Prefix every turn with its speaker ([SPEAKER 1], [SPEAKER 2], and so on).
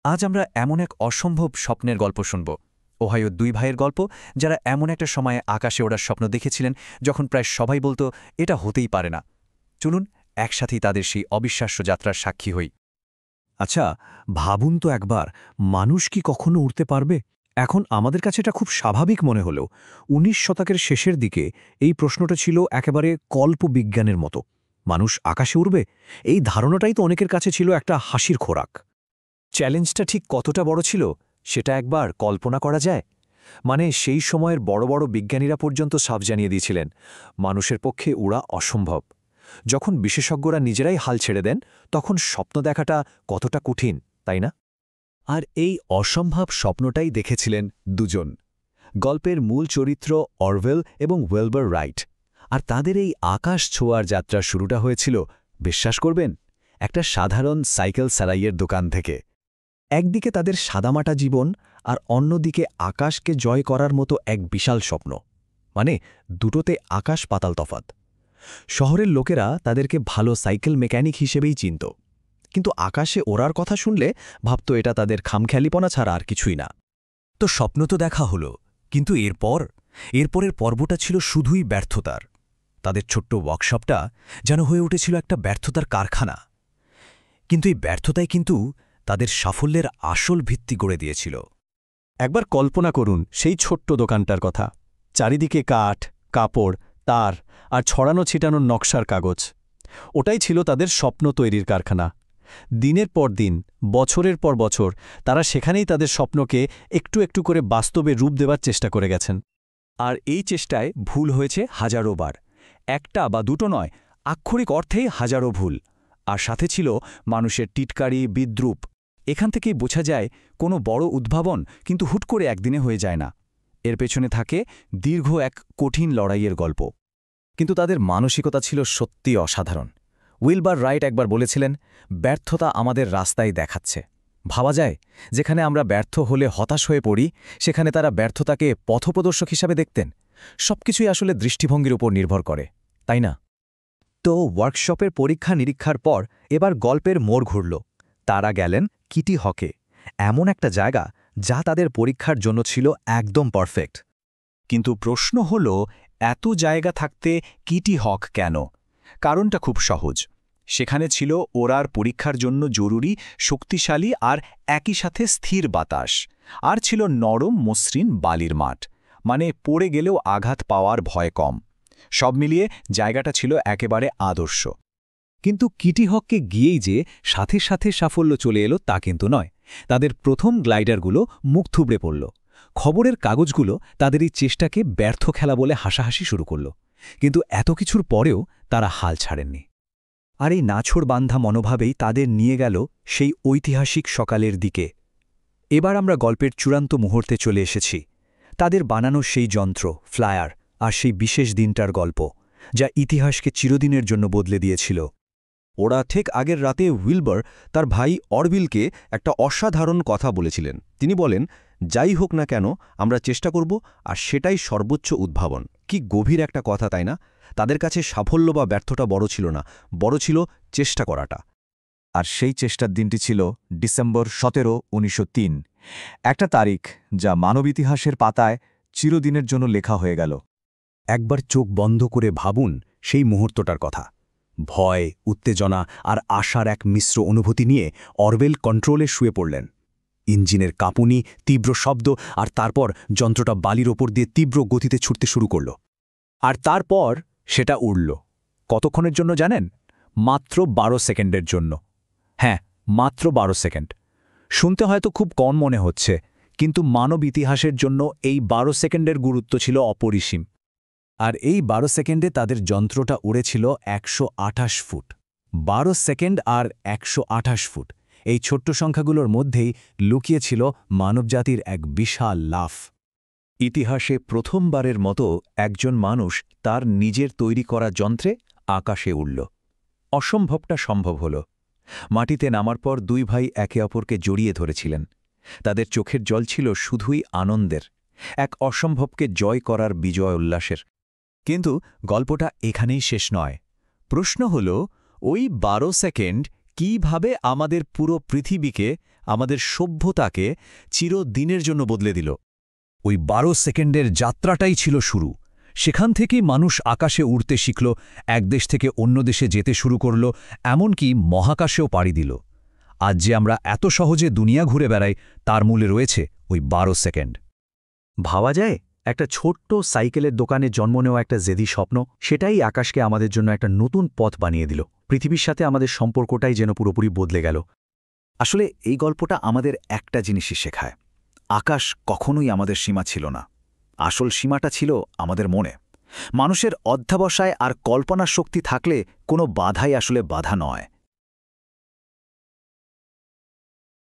[SPEAKER 1] আজ আমরা এমন এক অসম্ভব স্বপ্নের গল্প শুনব। ওহাইও দুই ভাইয়ের গল্প, যারা এমন একটা সময়ে আকাশে ওড়ার স্বপ্ন দেখেছিলেন যখন প্রায় সবাই বলতো এটা হতেই পারে না। চলুন একসাথেই তাদের সেই অবিশ্বাস্য যাত্রার সাক্ষী হই।
[SPEAKER 2] আচ্ছা, ভাবুন তো একবার, মানুষ কি কখনো উড়তে পারবে? এখন আমাদের কাছে এটা খুব স্বাভাবিক মনে হলেও ১৯ শতকের শেষের দিকে এই প্রশ্নটা ছিল একেবারে কল্পবিজ্ঞানের মতো। মানুষ আকাশে উড়বে, এই ধারণাটাই তো অনেকের কাছে ছিল একটা হাসির খোরাক।
[SPEAKER 1] চ্যালেঞ্জটা ঠিক কতটা বড় ছিল সেটা একবার কল্পনা করা যায়। মানে সেই সময়ের বড় বড় বিজ্ঞানীরা পর্যন্ত সাফ জানিয়ে দিয়েছিলেন মানুষের পক্ষে উড়া অসম্ভব। যখন বিশেষজ্ঞরা নিজেরাই হাল ছেড়ে দেন, তখন স্বপ্ন দেখাটা কতটা কঠিন, তাই না? আর এই অসম্ভব স্বপ্নটাই দেখেছিলেন দুজন, গল্পের মূল চরিত্র অরওয়েল এবং ওয়েলবার রাইট। আর তাদের এই আকাশ ছোঁয়ার যাত্রার শুরুটা হয়েছিল, বিশ্বাস করবেন, একটা সাধারণ সাইকেল সারাইয়ের দোকান থেকে। একদিকে তাদের সাদামাটা জীবন, আর অন্যদিকে আকাশকে জয় করার মতো এক বিশাল স্বপ্ন। মানে দুটোতে আকাশ পাতাল তফাত। শহরের লোকেরা তাদেরকে ভালো সাইকেল মেকানিক হিসেবেই চিনত, কিন্তু আকাশে ওড়ার কথা শুনলে ভাবত এটা তাদের খামখেয়ালিপনা ছাড়া আর কিছুই না। তো স্বপ্ন তো দেখা হলো, কিন্তু এরপরের পর্বটা ছিল শুধুই ব্যর্থতার। তাদের ছোট্ট ওয়ার্কশপটা যেন হয়ে উঠেছিল একটা ব্যর্থতার কারখানা। কিন্তু এই ব্যর্থতাই কিন্তু তাদের সাফল্যের আসল ভিত্তি গড়ে দিয়েছিল।
[SPEAKER 2] একবার কল্পনা করুন সেই ছোট্ট দোকানটার কথা। চারিদিকে কাঠ, কাপড়, তার আর ছড়ানো ছিটানোর নকশার কাগজ। ওটাই ছিল তাদের স্বপ্ন তৈরির কারখানা। দিনের পর দিন, বছরের পর বছর তারা সেখানেই তাদের স্বপ্নকে একটু একটু করে বাস্তবে রূপ দেবার চেষ্টা করে গেছেন।
[SPEAKER 1] আর এই চেষ্টায় ভুল হয়েছে হাজারো বার। একটা বা দুটো নয়, আক্ষরিক অর্থেই হাজারো ভুল। আর সাথে ছিল মানুষের টিটকারি, বিদ্রূপ। এখান থেকেই বোঝা যায় কোনো বড় উদ্ভাবন কিন্তু হুট করে একদিনে হয়ে যায় না। এর পেছনে থাকে দীর্ঘ এক কঠিন লড়াইয়ের গল্প। কিন্তু তাদের মানসিকতা ছিল সত্যি অসাধারণ। উইলবার রাইট একবার বলেছিলেন, ব্যর্থতা আমাদের রাস্তায় দেখাচ্ছে। ভাবা যায়, যেখানে আমরা ব্যর্থ হলে হতাশ হয়ে পড়ি, সেখানে তারা ব্যর্থতাকে পথপ্রদর্শক হিসাবে দেখতেন। সবকিছুই আসলে দৃষ্টিভঙ্গির উপর নির্ভর করে, তাই না? তো ওয়ার্কশপের পরীক্ষা নিরীক্ষার পর এবার গল্পের মোড় ঘুরল। তারা গেলেন কিটি হকে, এমন একটা জায়গা যা তাদের পরীক্ষার জন্য ছিল একদম পারফেক্ট। কিন্তু প্রশ্ন হল, এত জায়গা থাকতে কিটি হক কেন? কারণটা খুব সহজ। সেখানে ছিল ওরার পরীক্ষার জন্য জরুরি শক্তিশালী আর একই সাথে স্থির বাতাস, আর ছিল নরম মসৃণ বালির মাঠ। মানে পড়ে গেলেও আঘাত পাওয়ার ভয় কম। সব মিলিয়ে জায়গাটা ছিল একেবারে আদর্শ। কিন্তু কিটি হককে গিয়েই যে সাথে সাথে সাফল্য চলে এলো তা কিন্তু নয়। তাদের প্রথম গ্লাইডারগুলো মুখ থুবড়ে পড়ল। খবরের কাগজগুলো তাদের এই চেষ্টাকে ব্যর্থ খেলা বলে হাসাহাসি শুরু করল। কিন্তু এত কিছুর পরেও তারা হাল ছাড়েননি। আর এই নাছোড় বান্ধা মনোভাবেই তাদের নিয়ে গেল সেই ঐতিহাসিক সকালের দিকে। এবার আমরা গল্পের চূড়ান্ত মুহূর্তে চলে এসেছি। তাদের বানানো সেই যন্ত্র, ফ্লায়ার, আর সেই বিশেষ দিনটার গল্প, যা ইতিহাসকে চিরদিনের জন্য বদলে দিয়েছিল।
[SPEAKER 2] ওরা ঠিক আগের রাতে উইলবার তার ভাই অরভিলকে একটা অসাধারণ কথা বলেছিলেন। তিনি বলেন, যাই হোক না কেন আমরা চেষ্টা করব, আর সেটাই সর্বোচ্চ উদ্ভাবন। কি গভীর একটা কথা, তাই না? তাদের কাছে সাফল্য বা ব্যর্থতা বড় ছিল না, বড় ছিল চেষ্টা করাটা। আর সেই চেষ্টার দিনটি ছিল ডিসেম্বর 17, 1903। একটা তারিখ যা মানব ইতিহাসের পাতায় চিরদিনের জন্য লেখা হয়ে গেল। একবার চোখ বন্ধ করে ভাবুন সেই মুহূর্তটার কথা। ভয়, উত্তেজনা আর আশার এক মিশ্র অনুভূতি নিয়ে অরওয়েল কন্ট্রোলে শুয়ে পড়লেন। ইঞ্জিনের কাঁপুনি, তীব্র শব্দ, আর তারপর যন্ত্রটা বালির ওপর দিয়ে তীব্র গতিতে ছুটতে শুরু করল। আর তারপর সেটা উড়ল। কতক্ষণের জন্য জানেন? মাত্র 12 সেকেন্ডের জন্য। হ্যাঁ, মাত্র 12 সেকেন্ড। শুনতে হয়তো খুব কম মনে হচ্ছে, কিন্তু মানব ইতিহাসের জন্য এই 12 সেকেন্ডের গুরুত্ব ছিল অপরিসীম। আর এই 12 সেকেন্ডে তাদের যন্ত্রটা উড়েছিল 128 ফুট। 12 সেকেন্ড আর 128 ফুট, এই ছোট্ট সংখ্যাগুলোর মধ্যেই লুকিয়েছিল মানবজাতির এক বিশাল লাফ। ইতিহাসে প্রথমবারের মতো একজন মানুষ তার নিজের তৈরি করা যন্ত্রে আকাশে উড়ল। অসম্ভবটা সম্ভব হল। মাটিতে নামার পর দুই ভাই একে অপরকে জড়িয়ে ধরেছিলেন। তাদের চোখের জল ছিল শুধুই আনন্দের, এক অসম্ভবকে জয় করার বিজয় উল্লাসের। কিন্তু গল্পটা এখানেই শেষ নয়। প্রশ্ন হল, ওই 12 সেকেন্ড কিভাবে আমাদের পুরো পৃথিবীকে
[SPEAKER 1] আমাদের সভ্যতাকে চিরদিনের জন্য বদলে দিল। ওই 12 সেকেন্ডের যাত্রাটাই ছিল শুরু। সেখান থেকেই মানুষ আকাশে উড়তে শিখল, এক দেশ থেকে অন্য দেশে যেতে শুরু করল, এমনকি মহাকাশেও পাড়ি দিল। আজ যে আমরা এত সহজে দুনিয়া ঘুরে বেড়াই, তার মূলে রয়েছে ওই 12 সেকেন্ড।
[SPEAKER 3] ভাবা যায়, একটা ছোট্ট সাইকেলের দোকানে জন্ম নেওয়া একটা জেদি স্বপ্ন, সেটাই আকাশকে আমাদের জন্য একটা নতুন পথ বানিয়ে দিল। পৃথিবীর সাথে আমাদের সম্পর্কটাই যেন পুরোপুরি বদলে গেল।
[SPEAKER 4] আসলে এই গল্পটা আমাদের একটা জিনিসই শেখায়, আকাশ কখনোই আমাদের সীমা ছিল না। আসল সীমাটা ছিল আমাদের মনে। মানুষের অধ্যাবসায় আর কল্পনার শক্তি থাকলে কোনো বাধাই আসলে বাধা নয়।